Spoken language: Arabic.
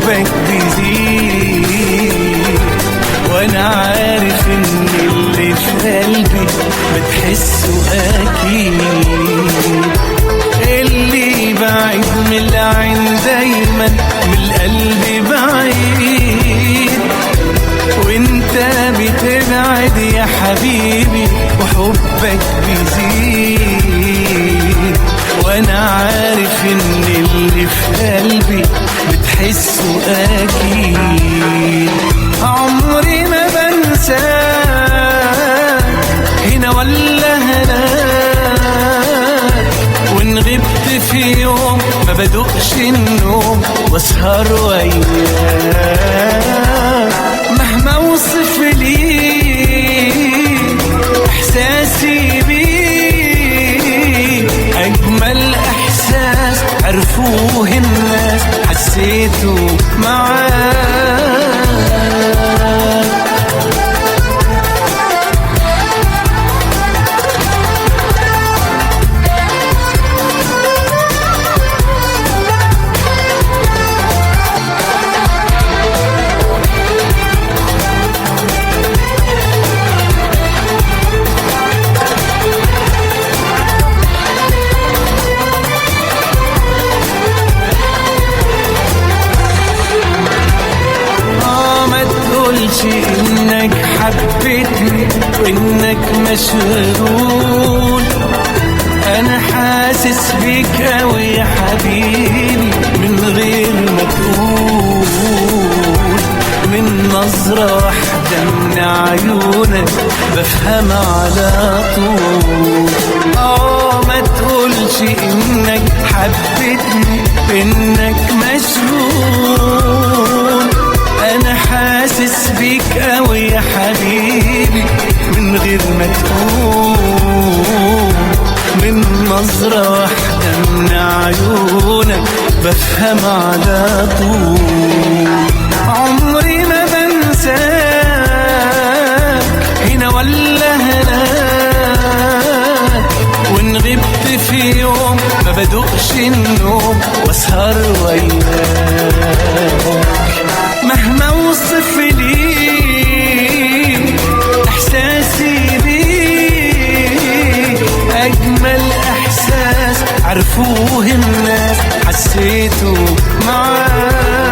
وحبك بيزيد، وانا عارف ان اللي في قلبي بتحسه اكيد. اللي بعيد من العين دايما من القلب بعيد، وانت بتبعد يا حبيبي وحبك بيزيد، وانا عارف ان اللي في قلبي بتحسه اكيد. عمري ما بنساك هنا ولا هناك، وان غبت في يوم ما بدقش النوم واسهر وياك. مهما اوصف ليك احساسي بيك، اجمل احساس عرفوه الناس حسيته معاك. انك حبيتني وانك مشغول، انا حاسس بيك اوي يا حبيبي من غير ما تقول. من نظرة واحدة من عيونك بفهم على طول. ما تقولش انك حبيتني انك مشغول، انا حاسس بيك اوي يا حبيبي من غير ما تقول. من نظرة واحدة من عيونك بفهم على طول. عمري ما بنساك هنا ولا هناك، وان غبت في يوم ما بدقش النوم واسهر وياك. مهما اوصف ليك احساسي بيك، اجمل احساس عرفوه الناس حسيته معاك.